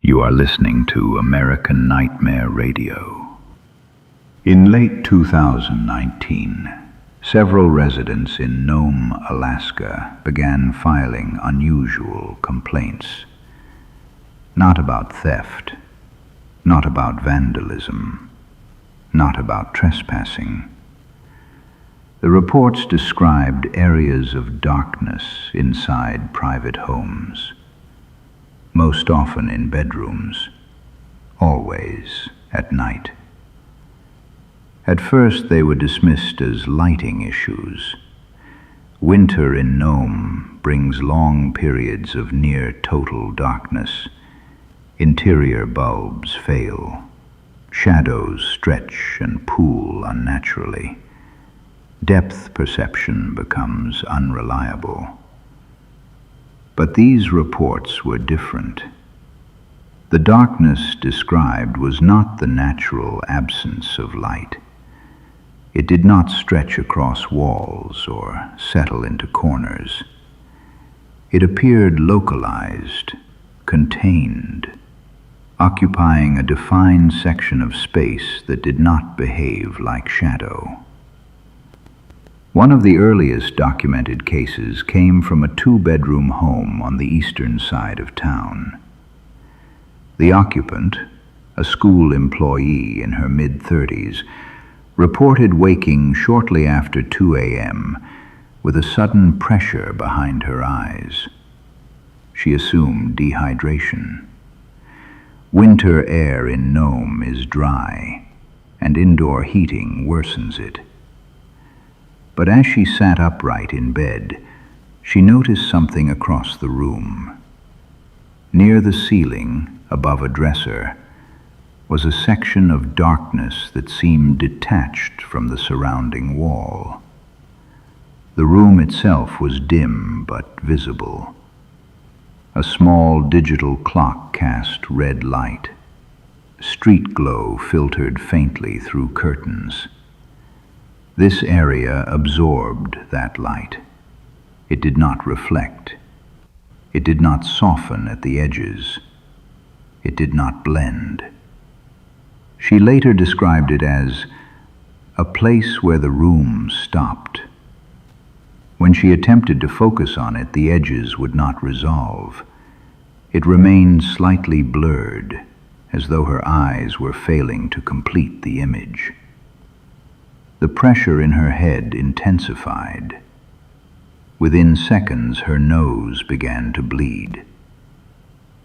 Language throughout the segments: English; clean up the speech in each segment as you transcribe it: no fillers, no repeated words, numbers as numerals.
You are listening to American Nightmare Radio. In late 2019, several residents in Nome, Alaska began filing unusual complaints. Not about theft, not about vandalism, not about trespassing. The reports described areas of darkness inside private homes, most often in bedrooms, always at night. At first they were dismissed as lighting issues. Winter in Nome brings long periods of near total darkness. Interior bulbs fail. Shadows stretch and pool unnaturally. Depth perception becomes unreliable. But these reports were different. The darkness described was not the natural absence of light. It did not stretch across walls or settle into corners. It appeared localized, contained, occupying a defined section of space that did not behave like shadow. One of the earliest documented cases came from a two-bedroom home on the eastern side of town. The occupant, a school employee in her mid-30s, reported waking shortly after 2 a.m. with a sudden pressure behind her eyes. She assumed dehydration. Winter air in Nome is dry, and indoor heating worsens it. But as she sat upright in bed, she noticed something across the room. Near the ceiling, above a dresser, was a section of darkness that seemed detached from the surrounding wall. The room itself was dim but visible. A small digital clock cast red light. Street glow filtered faintly through curtains. This area absorbed that light. It did not reflect. It did not soften at the edges. It did not blend. She later described it as a place where the room stopped. When she attempted to focus on it, the edges would not resolve. It remained slightly blurred, as though her eyes were failing to complete the image. The pressure in her head intensified. Within seconds, her nose began to bleed.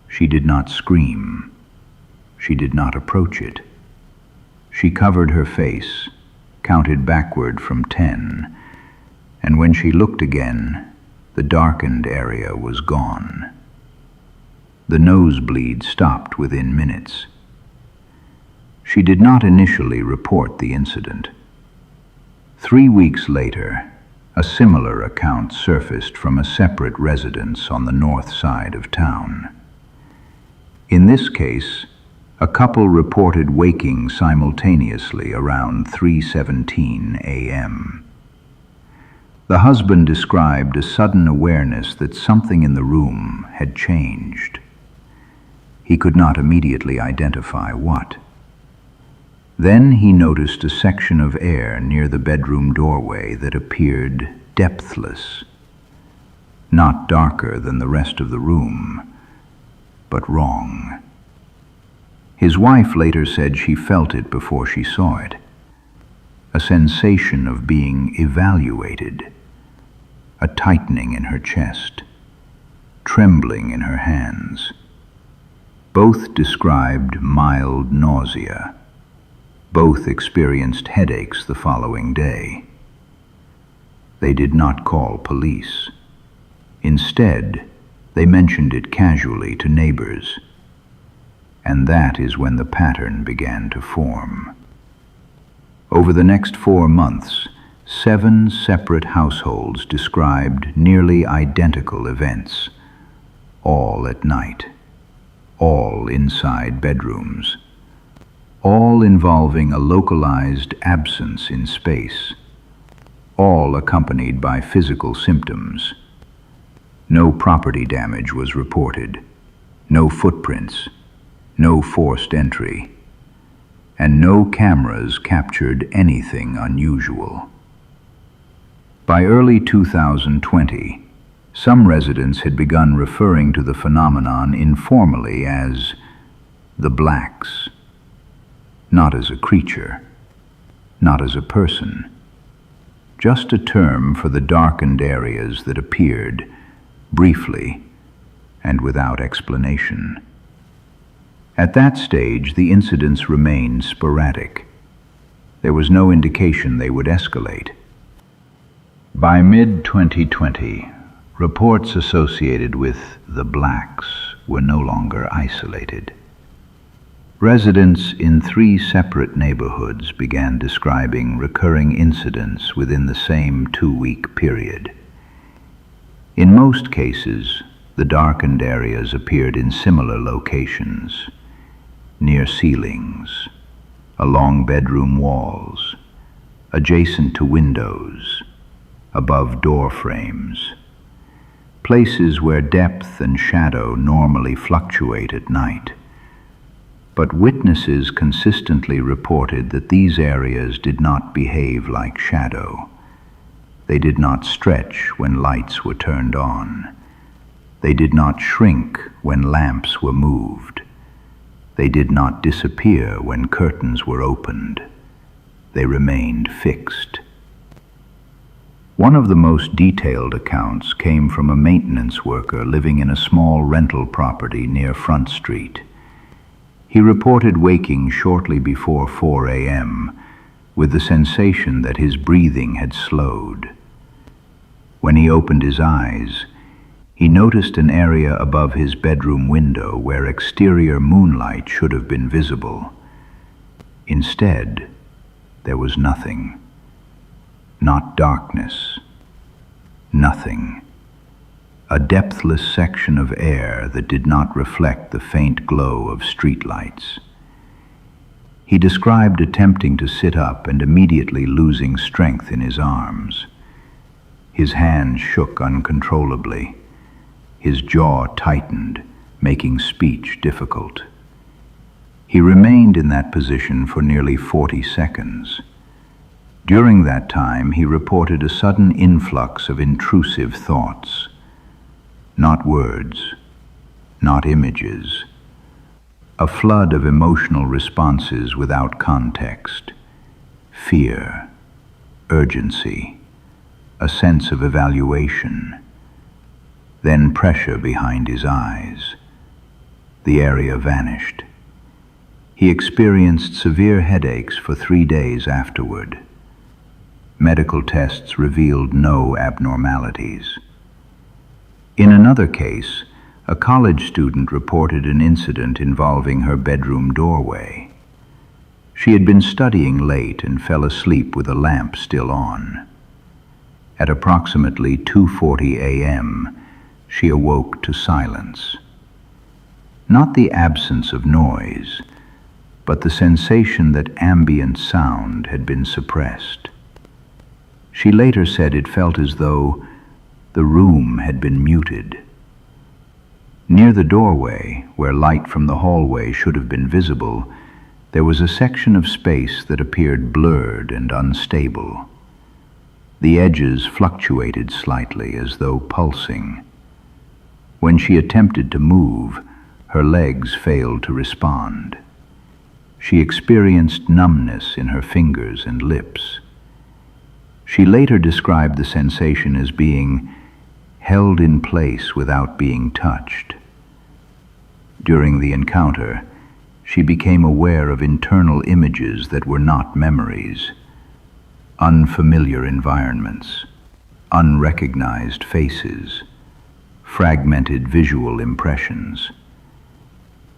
She did not scream. She did not approach it. She covered her face, counted backward from 10, and when she looked again, the darkened area was gone. The nosebleed stopped within minutes. She did not initially report the incident. 3 weeks later, a similar account surfaced from a separate residence on the north side of town. In this case, a couple reported waking simultaneously around 3:17 a.m. The husband described a sudden awareness that something in the room had changed. He could not immediately identify what. Then he noticed a section of air near the bedroom doorway that appeared depthless, not darker than the rest of the room, but wrong. His wife later said she felt it before she saw it, a sensation of being evaluated, a tightening in her chest, trembling in her hands. Both described mild nausea. Both experienced headaches the following day. They did not call police. Instead, they mentioned it casually to neighbors. And that is when the pattern began to form. Over the next 4 months, 7 separate households described nearly identical events, all at night, all inside bedrooms, all involving a localized absence in space, all accompanied by physical symptoms. No property damage was reported, no footprints, no forced entry, and no cameras captured anything unusual. By early 2020, some residents had begun referring to the phenomenon informally as the blacks, not as a creature, not as a person, just a term for the darkened areas that appeared briefly and without explanation. At that stage, the incidents remained sporadic. There was no indication they would escalate. By mid-2020, reports associated with the blacks were no longer isolated. Residents in 3 separate neighborhoods began describing recurring incidents within the same 2-week period. In most cases, the darkened areas appeared in similar locations, near ceilings, along bedroom walls, adjacent to windows, above door frames, places where depth and shadow normally fluctuate at night. But witnesses consistently reported that these areas did not behave like shadow. They did not stretch when lights were turned on. They did not shrink when lamps were moved. They did not disappear when curtains were opened. They remained fixed. One of the most detailed accounts came from a maintenance worker living in a small rental property near Front Street. He reported waking shortly before 4 a.m. with the sensation that his breathing had slowed. When he opened his eyes, he noticed an area above his bedroom window where exterior moonlight should have been visible. Instead, there was nothing. Not darkness. Nothing. A depthless section of air that did not reflect the faint glow of streetlights. He described attempting to sit up and immediately losing strength in his arms. His hands shook uncontrollably. His jaw tightened, making speech difficult. He remained in that position for nearly 40 seconds. During that time, he reported a sudden influx of intrusive thoughts. Not words, not images. A flood of emotional responses without context. Fear, urgency, a sense of evaluation. Then pressure behind his eyes. The area vanished. He experienced severe headaches for 3 days afterward. Medical tests revealed no abnormalities. In another case, a college student reported an incident involving her bedroom doorway. She had been studying late and fell asleep with a lamp still on. At approximately 2:40 a.m., she awoke to silence. Not the absence of noise, but the sensation that ambient sound had been suppressed. She later said it felt as though the room had been muted. Near the doorway, where light from the hallway should have been visible, there was a section of space that appeared blurred and unstable. The edges fluctuated slightly as though pulsing. When she attempted to move, her legs failed to respond. She experienced numbness in her fingers and lips. She later described the sensation as being held in place without being touched. During the encounter, she became aware of internal images that were not memories, unfamiliar environments, unrecognized faces, fragmented visual impressions.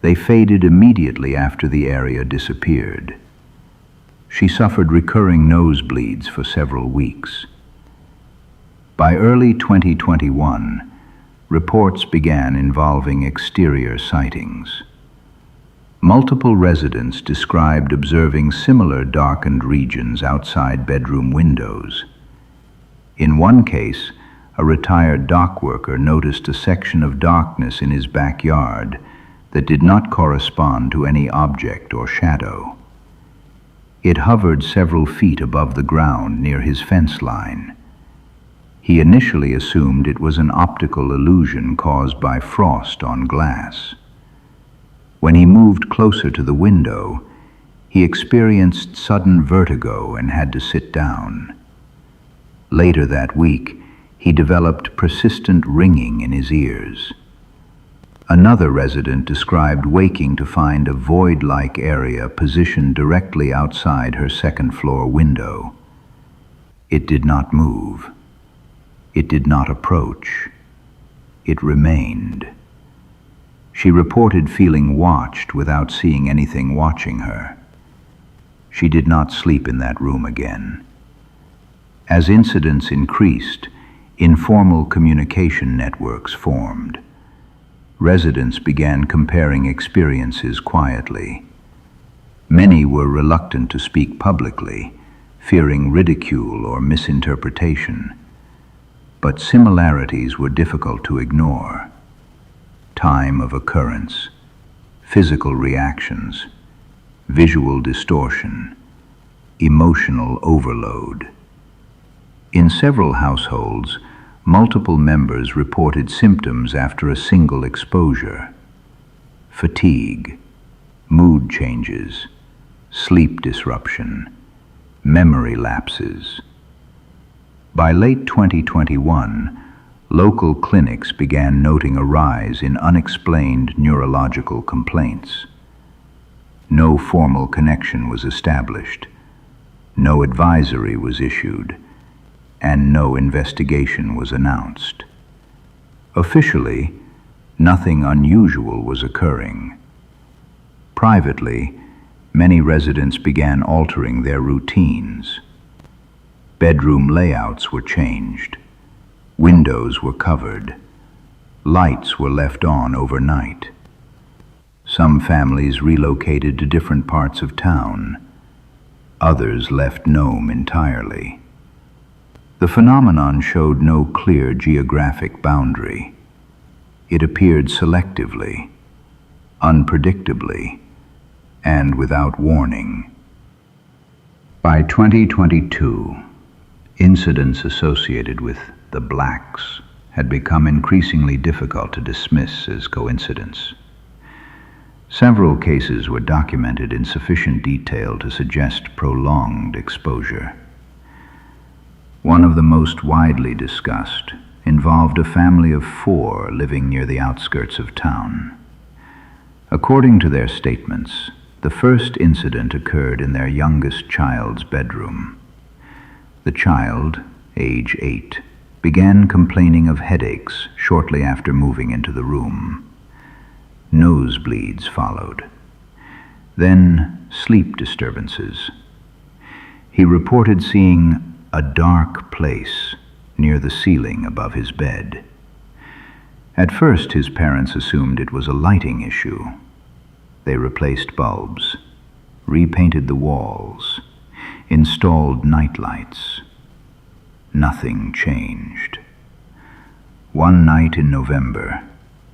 They faded immediately after the area disappeared. She suffered recurring nosebleeds for several weeks. By early 2021, reports began involving exterior sightings. Multiple residents described observing similar darkened regions outside bedroom windows. In one case, a retired dock worker noticed a section of darkness in his backyard that did not correspond to any object or shadow. It hovered several feet above the ground near his fence line. He initially assumed it was an optical illusion caused by frost on glass. When he moved closer to the window, he experienced sudden vertigo and had to sit down. Later that week, he developed persistent ringing in his ears. Another resident described waking to find a void-like area positioned directly outside her second-floor window. It did not move. It did not approach. It remained. She reported feeling watched without seeing anything watching her. She did not sleep in that room again. As incidents increased, informal communication networks formed. Residents began comparing experiences quietly. Many were reluctant to speak publicly, fearing ridicule or misinterpretation. But similarities were difficult to ignore. Time of occurrence, physical reactions, visual distortion, emotional overload. In several households, multiple members reported symptoms after a single exposure: fatigue, mood changes, sleep disruption, memory lapses. By late 2021, local clinics began noting a rise in unexplained neurological complaints. No formal connection was established, no advisory was issued, and no investigation was announced. Officially, nothing unusual was occurring. Privately, many residents began altering their routines. Bedroom layouts were changed. Windows were covered. Lights were left on overnight. Some families relocated to different parts of town. Others left Nome entirely. The phenomenon showed no clear geographic boundary. It appeared selectively, unpredictably, and without warning. By 2022, incidents associated with the blacks had become increasingly difficult to dismiss as coincidence. Several cases were documented in sufficient detail to suggest prolonged exposure. One of the most widely discussed involved a family of 4 living near the outskirts of town. According to their statements, the first incident occurred in their youngest child's bedroom. The child, age 8, began complaining of headaches shortly after moving into the room. Nosebleeds followed. Then sleep disturbances. He reported seeing a dark place near the ceiling above his bed. At first, his parents assumed it was a lighting issue. They replaced bulbs, repainted the walls, installed nightlights. Nothing changed. One night in November,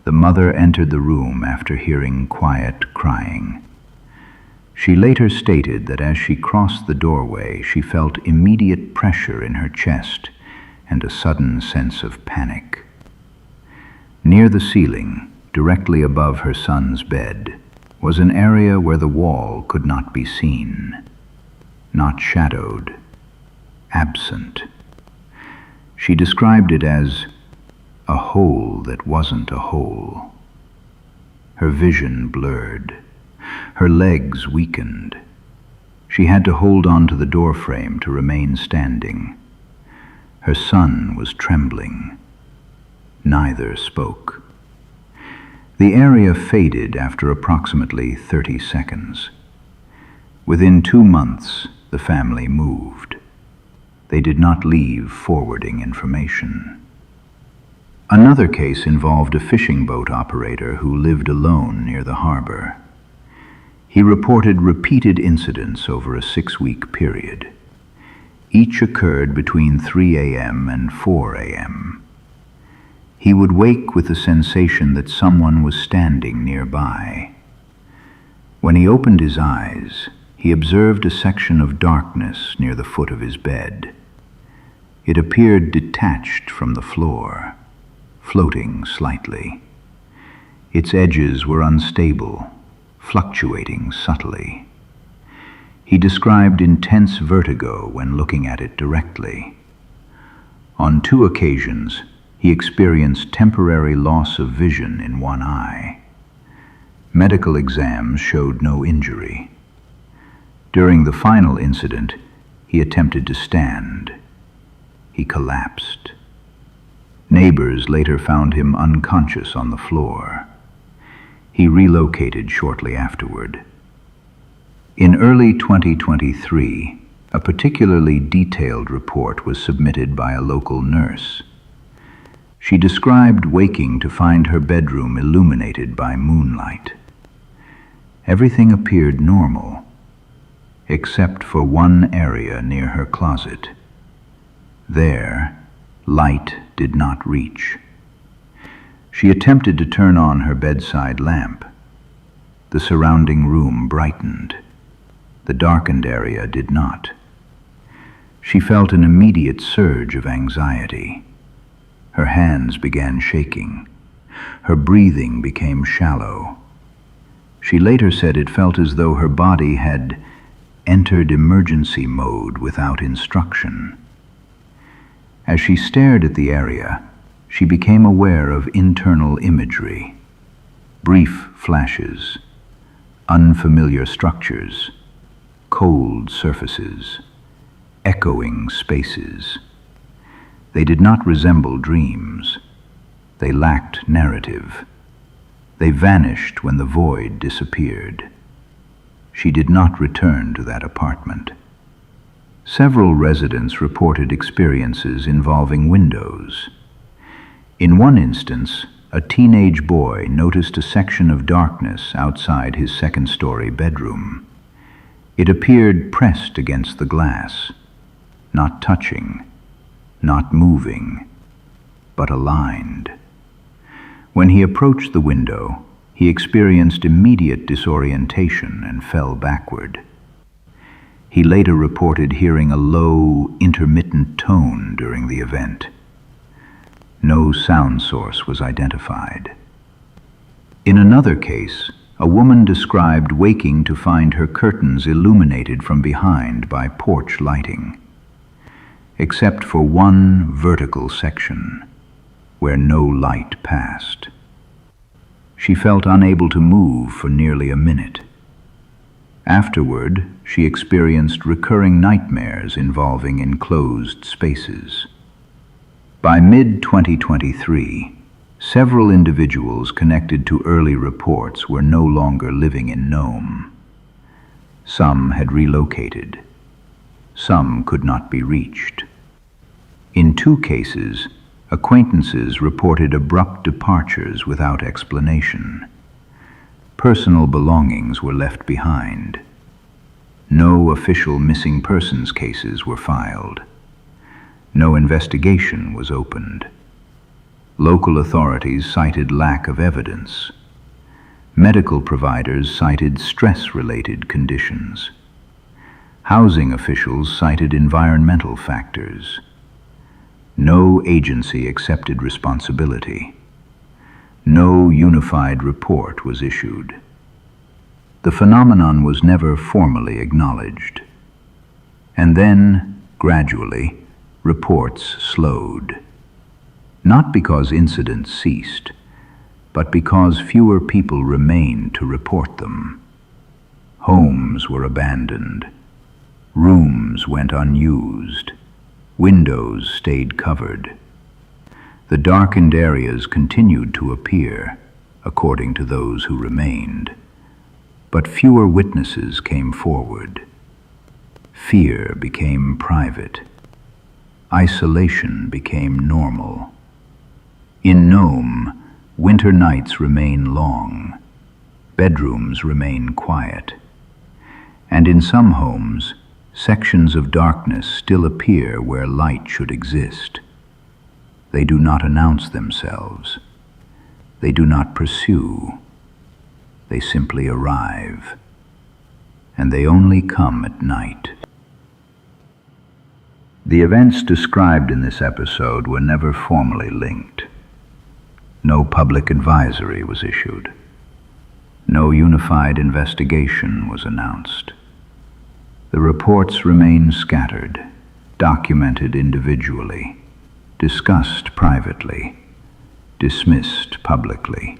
the mother entered the room after hearing quiet crying. She later stated that as she crossed the doorway, she felt immediate pressure in her chest and a sudden sense of panic. Near the ceiling, directly above her son's bed, was an area where the wall could not be seen, not shadowed, absent. She described it as a hole that wasn't a hole. Her vision blurred. Her legs weakened. She had to hold on to the doorframe to remain standing. Her son was trembling. Neither spoke. The area faded after approximately 30 seconds. Within 2 months, the family moved. They did not leave forwarding information. Another case involved a fishing boat operator who lived alone near the harbor. He reported repeated incidents over a 6-week period. Each occurred between 3 a.m. and 4 a.m. He would wake with the sensation that someone was standing nearby. When he opened his eyes, he observed a section of darkness near the foot of his bed. It appeared detached from the floor, floating slightly. Its edges were unstable, fluctuating subtly. He described intense vertigo when looking at it directly. On 2 occasions, he experienced temporary loss of vision in one eye. Medical exams showed no injury. During the final incident, he attempted to stand. He collapsed. Neighbors later found him unconscious on the floor. He relocated shortly afterward. In early 2023, a particularly detailed report was submitted by a local nurse. She described waking to find her bedroom illuminated by moonlight. Everything appeared normal, except for one area near her closet. There, light did not reach. She attempted to turn on her bedside lamp. The surrounding room brightened. The darkened area did not. She felt an immediate surge of anxiety. Her hands began shaking. Her breathing became shallow. She later said it felt as though her body had entered emergency mode without instruction. As she stared at the area, she became aware of internal imagery, brief flashes, unfamiliar structures, cold surfaces, echoing spaces. They did not resemble dreams. They lacked narrative. They vanished when the void disappeared. She did not return to that apartment. Several residents reported experiences involving windows. In one instance, a teenage boy noticed a section of darkness outside his second-story bedroom. It appeared pressed against the glass, not touching, not moving, but aligned. When he approached the window, he experienced immediate disorientation and fell backward. He later reported hearing a low, intermittent tone during the event. No sound source was identified. In another case, a woman described waking to find her curtains illuminated from behind by porch lighting, except for one vertical section where no light passed. She felt unable to move for nearly a minute. Afterward, she experienced recurring nightmares involving enclosed spaces. By mid-2023, several individuals connected to early reports were no longer living in Nome. Some had relocated. Some could not be reached. In 2 cases, acquaintances reported abrupt departures without explanation. Personal belongings were left behind. No official missing persons cases were filed. No investigation was opened. Local authorities cited lack of evidence. Medical providers cited stress-related conditions. Housing officials cited environmental factors. No agency accepted responsibility. No unified report was issued. The phenomenon was never formally acknowledged. And then, gradually, reports slowed. Not because incidents ceased, but because fewer people remained to report them. Homes were abandoned. Rooms went unused. Windows stayed covered. The darkened areas continued to appear, according to those who remained. But fewer witnesses came forward. Fear became private. Isolation became normal. In Nome, winter nights remain long. Bedrooms remain quiet. And in some homes, sections of darkness still appear where light should exist. They do not announce themselves. They do not pursue. They simply arrive. And they only come at night. The events described in this episode were never formally linked. No public advisory was issued. No unified investigation was announced. The reports remain scattered, documented individually, discussed privately, dismissed publicly.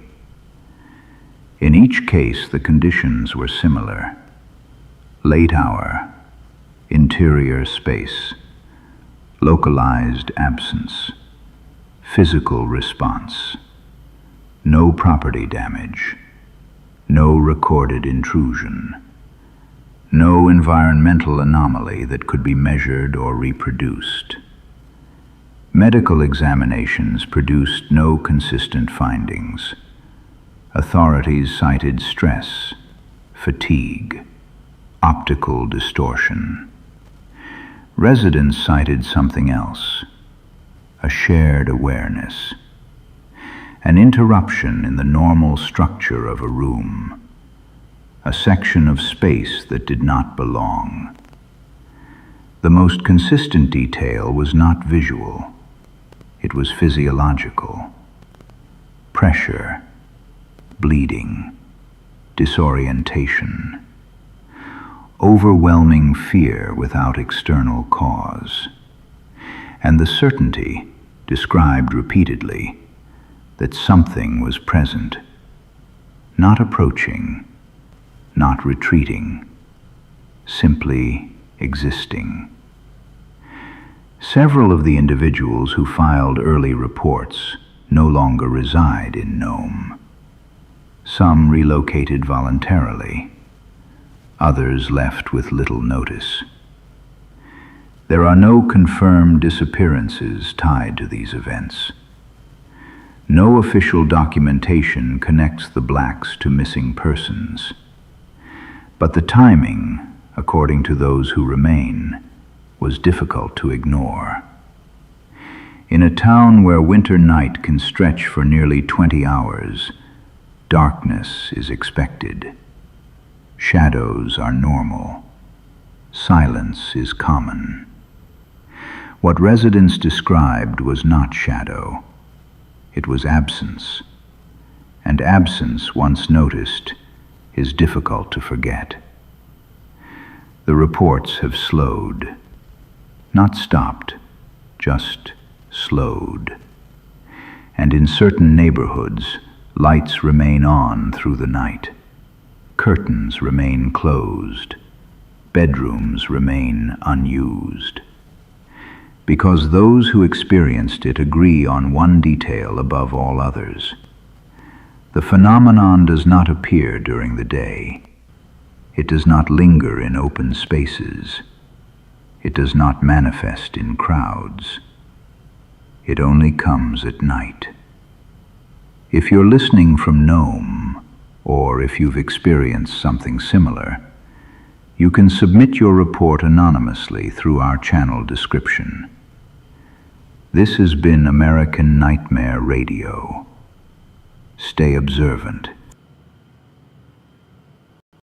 In each case, the conditions were similar. Late hour, interior space, localized absence, physical response, no property damage, no recorded intrusion, no environmental anomaly that could be measured or reproduced. Medical examinations produced no consistent findings. Authorities cited stress, fatigue, optical distortion. Residents cited something else, a shared awareness, an interruption in the normal structure of a room, a section of space that did not belong. The most consistent detail was not visual, it was physiological. Pressure, bleeding, disorientation, overwhelming fear without external cause, and the certainty, described repeatedly, that something was present, not approaching, not retreating, simply existing. Several of the individuals who filed early reports no longer reside in Nome. Some relocated voluntarily. Others left with little notice. There are no confirmed disappearances tied to these events. No official documentation connects the blacks to missing persons. But the timing, according to those who remain, was difficult to ignore. In a town where winter night can stretch for nearly 20 hours, darkness is expected. Shadows are normal. Silence is common. What residents described was not shadow. It was absence. And absence, once noticed, is difficult to forget. The reports have slowed. Not stopped, just slowed. And in certain neighborhoods, lights remain on through the night. Curtains remain closed. Bedrooms remain unused. Because those who experienced it agree on one detail above all others. The phenomenon does not appear during the day. It does not linger in open spaces. It does not manifest in crowds. It only comes at night. If you're listening from Nome, or if you've experienced something similar, you can submit your report anonymously through our channel description. This has been American Nightmare Radio. Stay observant.